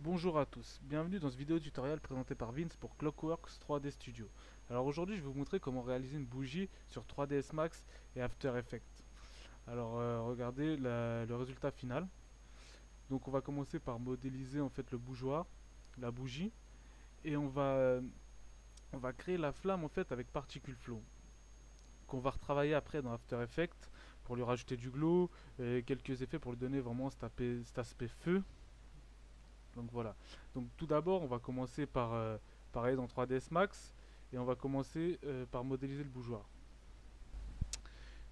Bonjour à tous, bienvenue dans ce vidéo tutoriel présenté par Vince pour Clockworks 3D Studio. Alors aujourd'hui je vais vous montrer comment réaliser une bougie sur 3ds Max et After Effects. Alors regardez le résultat final. Donc on va commencer par modéliser en fait le bougeoir, la bougie, et on va créer la flamme en fait avec Particle Flow qu'on va retravailler après dans After Effects pour lui rajouter du glow et quelques effets pour lui donner vraiment cet aspect feu. Donc voilà. Donc tout d'abord, on va commencer par aller dans 3ds Max et on va commencer par modéliser le bougeoir.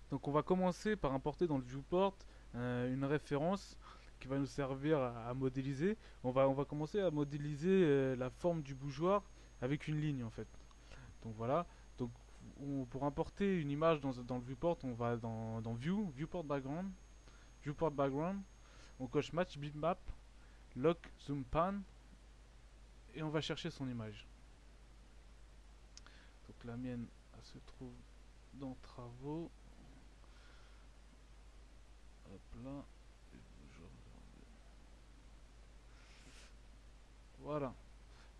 Donc on va commencer par importer dans le viewport une référence qui va nous servir à modéliser. On va commencer à modéliser la forme du bougeoir avec une ligne en fait. Donc voilà. Donc pour importer une image dans le viewport, on va dans View, Viewport Background, on coche Match Bitmap, Lock Zoom Pan et on va chercher son image. Donc la mienne, elle se trouve dans Travaux. Hop là. Voilà.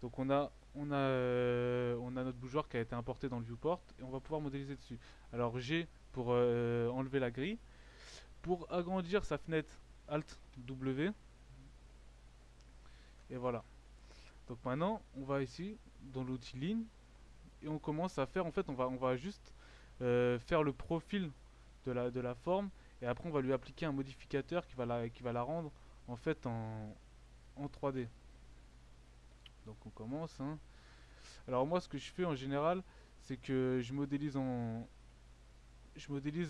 Donc on a notre bougeoir qui a été importé dans le viewport et on va pouvoir modéliser dessus. Alors G pour enlever la grille. Pour agrandir sa fenêtre, Alt W. Et voilà. Donc maintenant, on va ici dans l'outil ligne et on commence à faire, en fait, on va juste faire le profil de la forme et après on va lui appliquer un modificateur qui va la rendre en fait en 3D. Donc on commence, hein. Alors moi ce que je fais en général, c'est que je modélise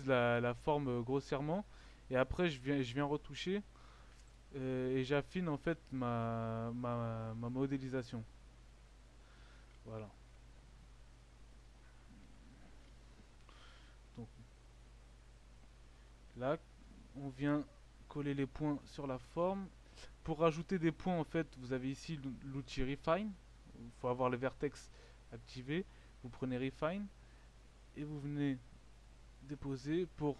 la forme grossièrement et après je viens retoucher et j'affine en fait ma modélisation. Voilà. Donc là, on vient coller les points sur la forme. Pour rajouter des points, en fait, vous avez ici l'outil Refine. Il faut avoir le vertex activé. Vous prenez Refine et vous venez déposer. Pour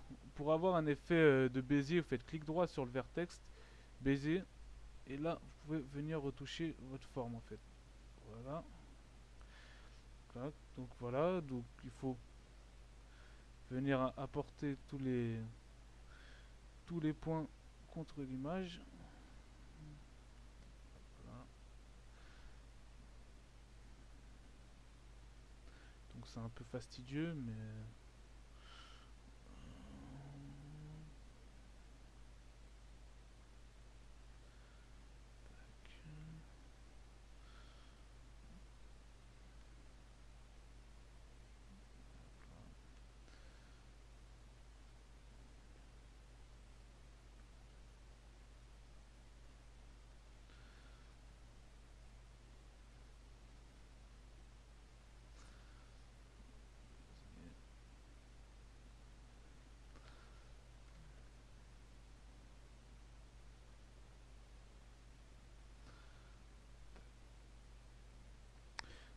avoir un effet de Bézier, vous faites clic droit sur le vertex, Bézier, et là, vous pouvez venir retoucher votre forme, en fait. Voilà. Donc voilà, donc il faut venir apporter tous les points contre l'image. Voilà. Donc c'est un peu fastidieux, mais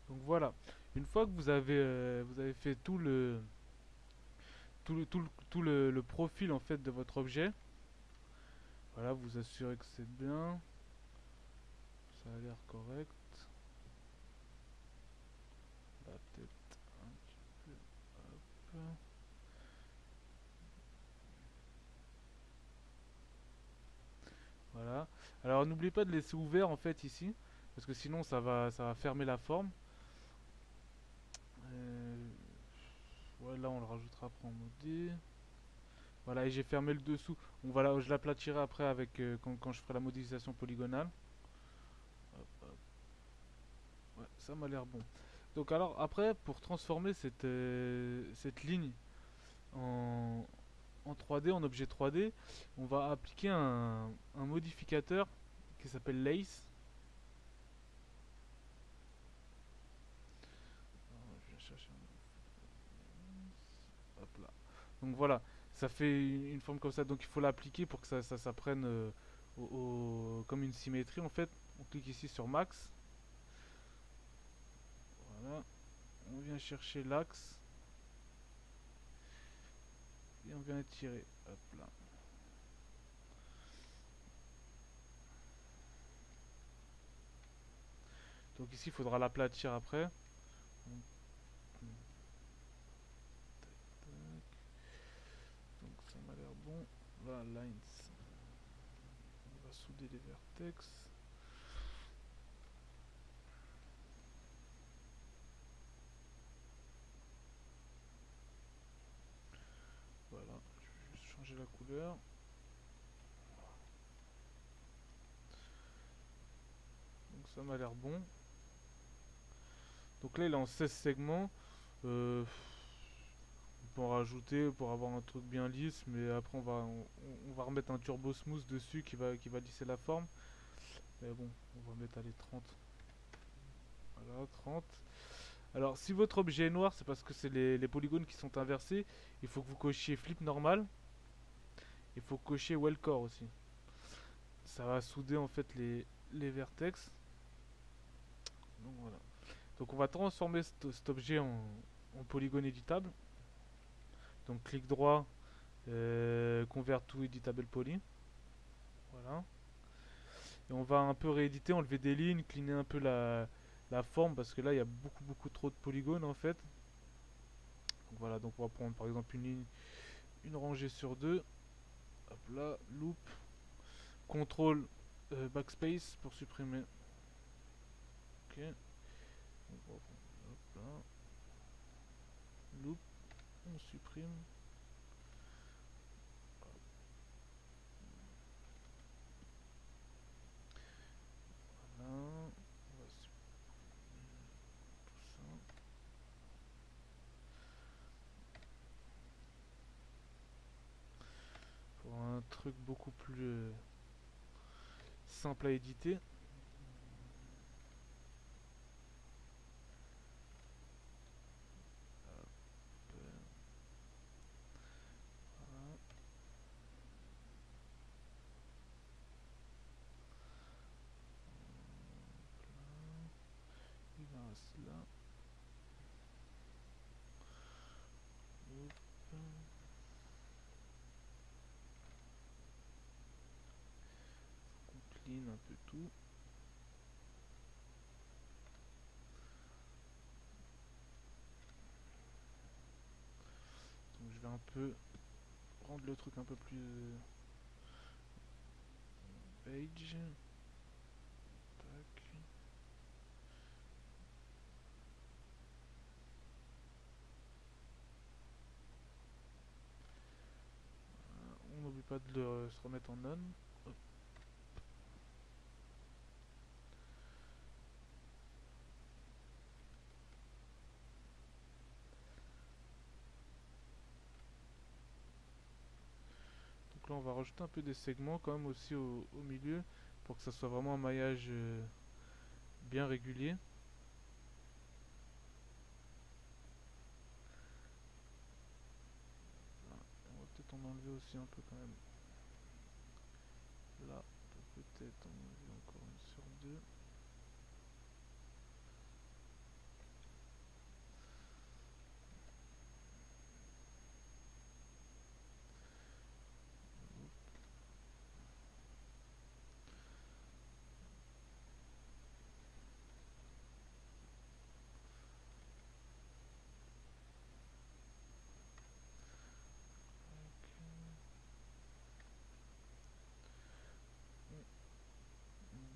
donc voilà. Une fois que vous avez fait tout le profil en fait de votre objet, voilà, vous assurez que c'est bien, ça a l'air correct. Là, peut-être un petit peu. Hop. Voilà. Alors n'oubliez pas de laisser ouvert en fait ici, parce que sinon ça va fermer la forme. Euh, ouais, là on le rajoutera après en modé. Voilà, et j'ai fermé le dessous. Je l'aplatirai après avec quand je ferai la modélisation polygonale. Hop, hop. Ouais, ça m'a l'air bon. Donc alors après, pour transformer cette ligne en, en 3D, en objet 3D, on va appliquer un modificateur qui s'appelle Lace. Alors, je vais chercher hop là. Donc voilà, ça fait une forme comme ça. Donc il faut l'appliquer pour que ça prenne comme une symétrie en fait. On clique ici sur Max. Voilà. On vient chercher l'axe et on vient étirer. Hop là. Donc ici il faudra l'aplatir après. Donc, tac. Donc ça m'a l'air bon. Là, lines. On va souder les vertex. Voilà, je vais juste changer la couleur. Donc ça m'a l'air bon. Donc là il est en 16 segments. On peut en rajouter pour avoir un truc bien lisse, mais après on va remettre un turbo smooth dessus qui va lisser la forme. Mais bon, on va mettre les 30. Voilà, 30. Alors si votre objet est noir, c'est parce que c'est les polygones qui sont inversés. Il faut que vous cochiez flip normal. Il faut cocher well core aussi. Ça va souder en fait les vertex. Donc voilà. Donc on va transformer cet objet en polygone éditable. Donc clic droit, convert to editable poly. Voilà. Et on va un peu rééditer, enlever des lignes, cleaner un peu la forme parce que là il y a beaucoup trop de polygones en fait. Donc voilà, donc on va prendre par exemple une ligne, une rangée sur deux. Hop là, loop, contrôle, backspace pour supprimer. Ok. On va prendre, hop là, loop, on supprime. Voilà, on va supprimer tout ça. Pour un truc beaucoup plus simple à éditer. Hop, voilà. Il va rester là. Hop. On clean un peu tout. Donc je vais un peu rendre le truc un peu plus beige. Tac. On n'oublie pas de se remettre en on. Hop. Donc là on va rajouter un peu des segments quand même aussi au milieu pour que ça soit vraiment un maillage bien régulier. Là, on va peut-être en enlever aussi un peu quand même. Là, on peut peut-être en enlever encore une sur deux.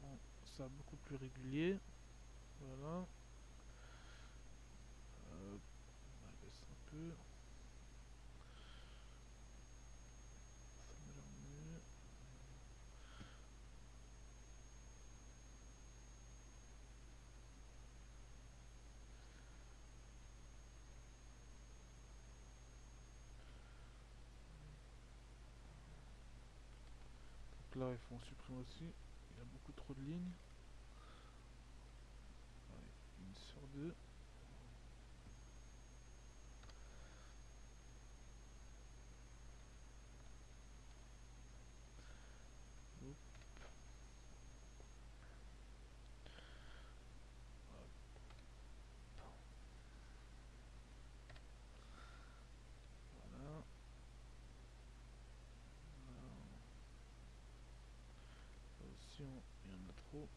Bon, ça beaucoup plus régulier. Voilà. On baisse un peu. Ça m'a l'air mieux. Donc là, il faut en supprimer aussi. Il y a beaucoup trop de lignes. Allez, une sur deux. Hop, voilà. Là aussi, il y en a trop.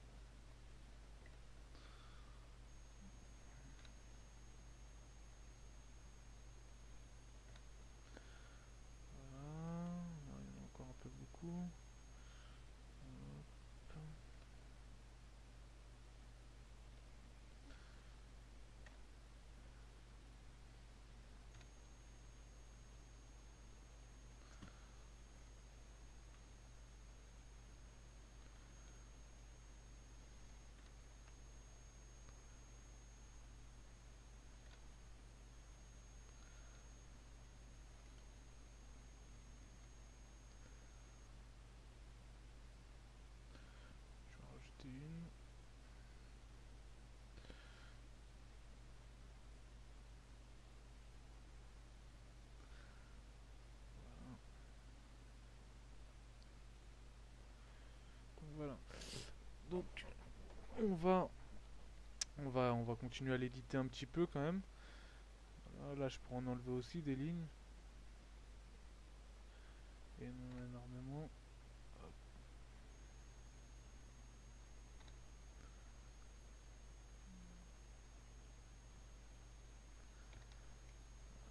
On va, on va continuer à l'éditer un petit peu quand même. Voilà, là, je pourrais en enlever aussi des lignes. Et non énormément. Hop,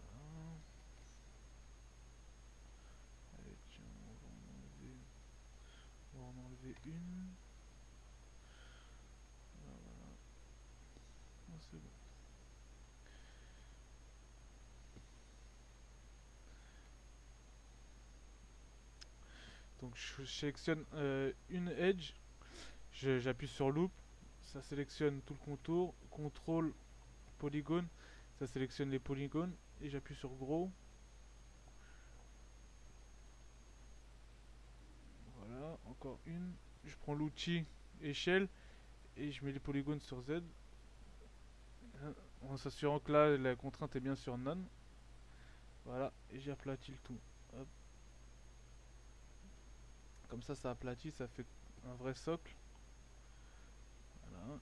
là. Allez, tiens, on va en enlever une. Voilà, voilà. Ah, c'est bon. Donc je sélectionne une edge, j'appuie sur loop, ça sélectionne tout le contour, contrôle polygone, ça sélectionne les polygones et j'appuie sur gros. Voilà, encore une. Je prends l'outil échelle et je mets les polygones sur Z en s'assurant que là la contrainte est bien sur none. Voilà, et j'aplatis le tout. Hop. Comme ça aplatit, ça fait un vrai socle. Voilà.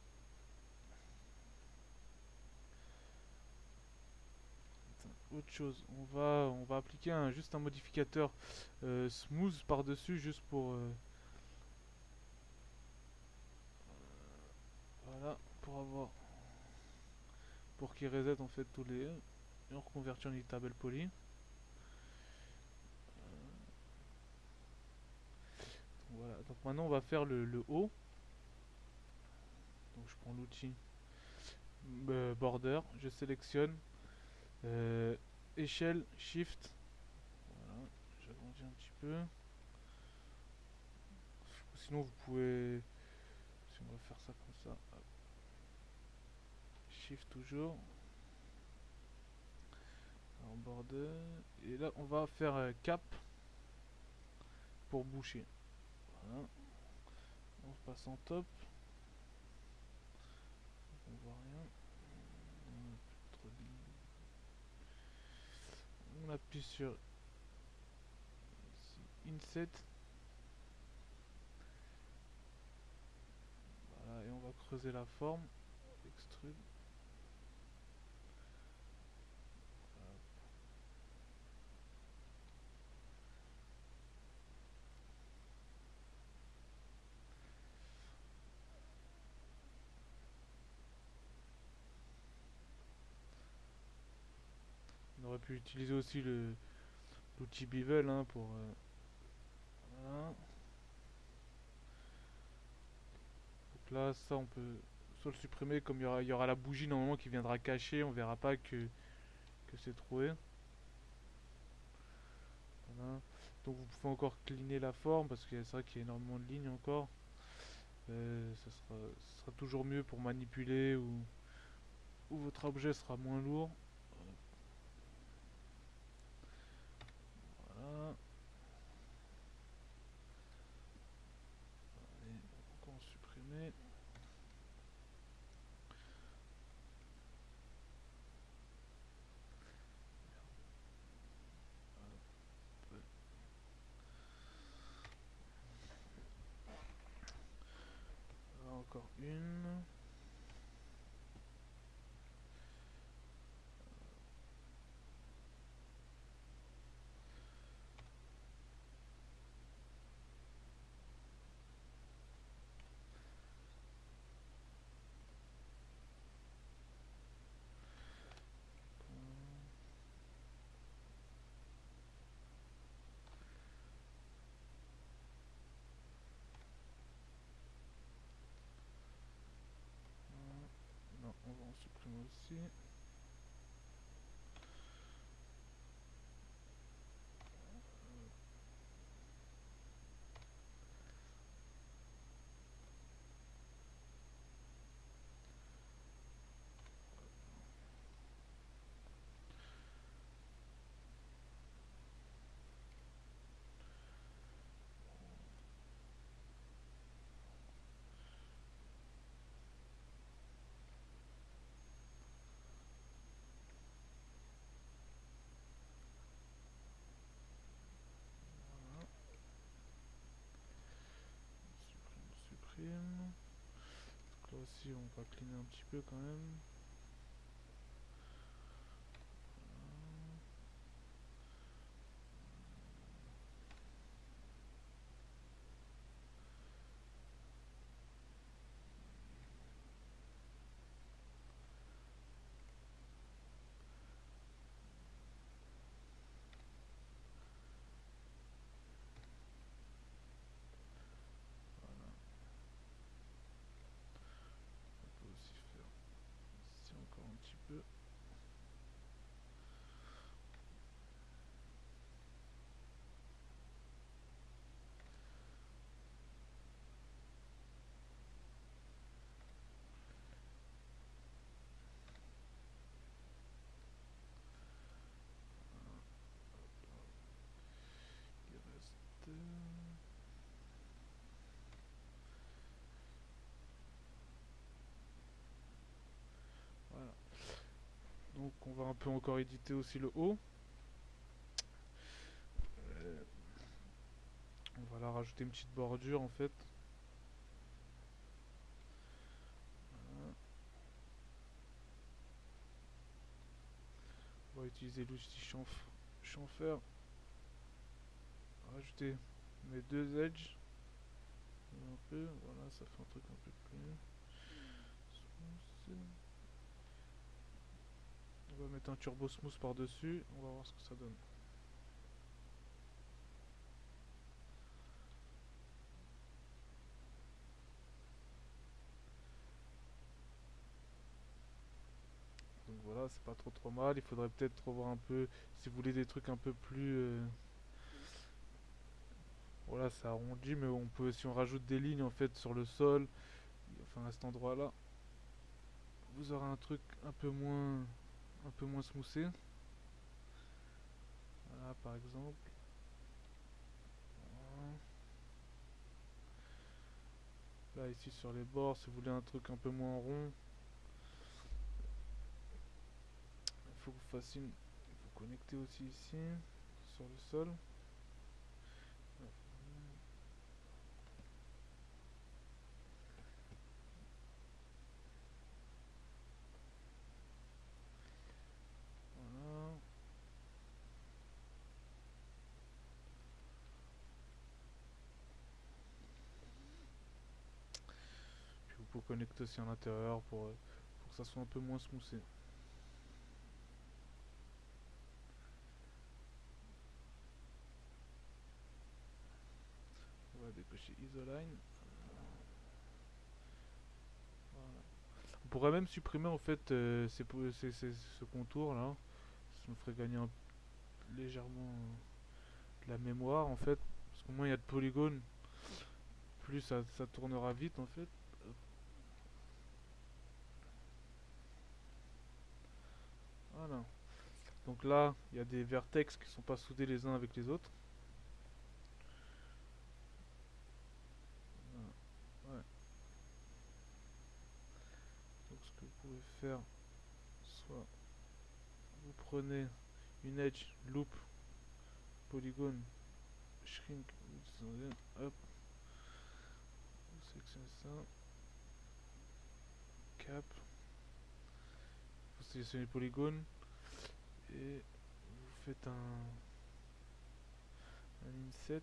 Autre chose, on va appliquer juste un modificateur smooth par-dessus, juste pour voilà, pour qu'il reset en fait tous les et on reconvertit en editable poly. Voilà, donc maintenant on va faire le haut. Donc je prends l'outil border, je sélectionne euh, échelle, shift. Voilà, j'agrandis un petit peu. Sinon vous pouvez, si on va faire ça comme ça, hop, shift toujours. En border. Et là on va faire cap pour boucher. Voilà. On passe en top. On voit rien. On appuie sur Inset. Voilà, et on va creuser la forme. Extrude. On aurait pu utiliser aussi l'outil Bevel pour. Voilà. Donc là, ça on peut soit le supprimer, comme il y aura la bougie normalement qui viendra cacher, on verra pas que c'est troué. Voilà. Donc vous pouvez encore cleaner la forme parce que c'est vrai qu'il y a énormément de lignes encore. Ça sera toujours mieux pour manipuler ou votre objet sera moins lourd. Voilà. Et encore supprimer. Encore une. Non, on va en supprimer aussi. Ici on va cleaner un petit peu quand même. On peut aussi faire ici encore un petit peu. Il reste... Voilà. Donc on va un peu encore éditer aussi le haut. On va là rajouter une petite bordure en fait. Voilà. On va utiliser l'outil chamfer. Rajouter mes deux edges. Un peu, voilà, ça fait un truc un peu plus smooth. On va mettre un turbo smooth par dessus, on va voir ce que ça donne. Donc voilà, c'est pas trop mal. Il faudrait peut-être revoir un peu, si vous voulez des trucs un peu plus... voilà, c'est arrondi, mais on peut, si on rajoute des lignes en fait sur le sol, enfin à cet endroit-là, vous aurez un truc un peu moins smoothé. Voilà, par exemple. Voilà. Là, ici sur les bords, si vous voulez un truc un peu moins rond, il faut que vous fassiez vous connecter aussi ici, sur le sol. Voilà. Puis vous pouvez connecter aussi à l'intérieur pour que ça soit un peu moins smoothé. On va décocher Isoline. Voilà. On pourrait même supprimer en fait ce contour là. Ça nous ferait gagner légèrement de la mémoire en fait. Parce qu'au moins il y a de polygones, plus ça tournera vite en fait. Voilà. Donc là, il y a des vertex qui sont pas soudés les uns avec les autres. Voilà. Ouais. Donc ce que vous pouvez faire, soit vous prenez une edge, loop, polygone, shrink, vous descendez, hop, vous sélectionnez ça, cap, vous sélectionnez polygone et vous faites un inset.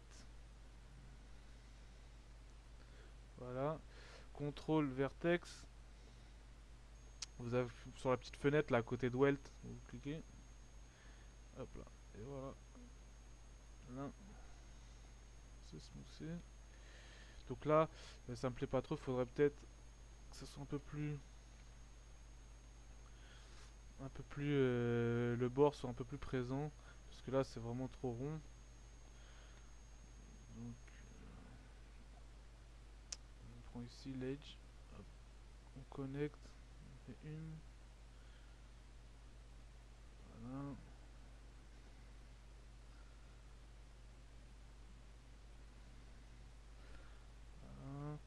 Voilà. Contrôle vertex. Vous avez sur la petite fenêtre là à côté de Welt, vous cliquez. Hop là. Et voilà. Là, c'est smoothé. Donc là, ça me plaît pas trop. Il faudrait peut-être que ça soit le bord soit un peu plus présent. Parce que là, c'est vraiment trop rond. Donc, on prend ici l'edge. On connecte. On fait une. Voilà. Voilà.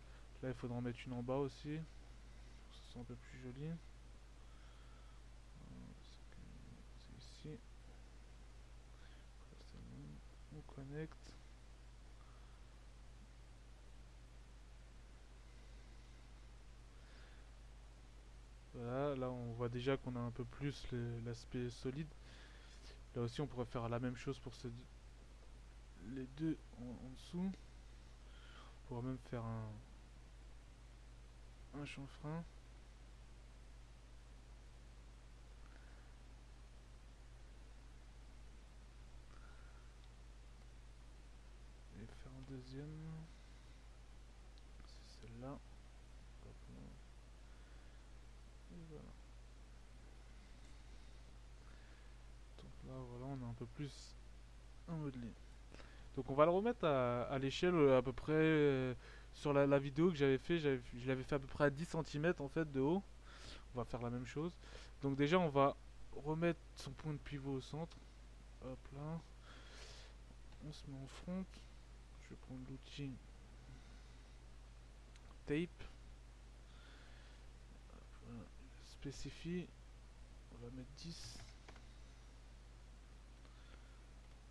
Là, il faudra en mettre une en bas aussi. Pour que ce soit un peu plus joli. C'est ici. On connecte. voit déjà qu'on a un peu plus l'aspect solide. Là aussi on pourrait faire la même chose pour les deux en dessous. On pourrait même faire un chanfrein. Et faire un deuxième. C'est celle-là. Hop là. Et voilà. Donc là voilà, on a un peu plus un modelé. Donc on va le remettre à l'échelle à peu près sur la vidéo que j'avais fait, je l'avais fait à peu près à 10 centimètres en fait de haut. On va faire la même chose. Donc déjà on va remettre son point de pivot au centre. Hop là. On se met en front. Je vais prendre l'outil tape. Voilà. Spécifie. On va mettre 10.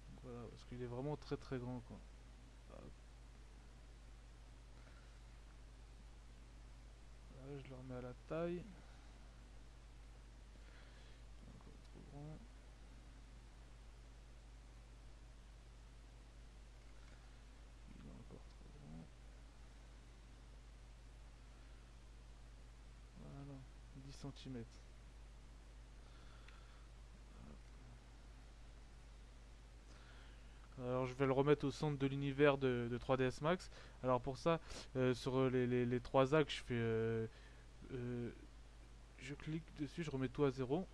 Donc voilà, parce qu'il est vraiment très très grand quoi. Hop. Là, je le remets à la taille. Encore trop grand. Il est encore trop grand. Voilà. 10 centimètres. Alors je vais le remettre au centre de l'univers de 3ds Max. Alors pour ça, sur les trois axes, je clique dessus, je remets tout à zéro.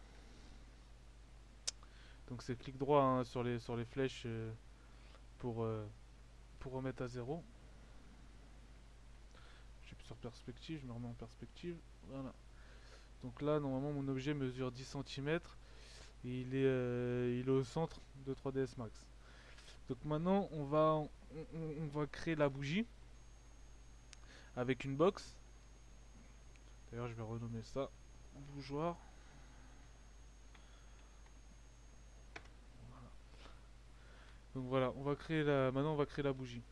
Donc c'est clic droit hein, sur les flèches pour, euh, pour remettre à zéro. J'appuie sur perspective, je me remets en perspective. Voilà. Donc là, normalement, mon objet mesure 10 centimètres et il est au centre de 3ds Max. Donc maintenant, on va créer la bougie avec une box. D'ailleurs, je vais renommer ça bougeoir. Donc voilà, maintenant on va créer la bougie.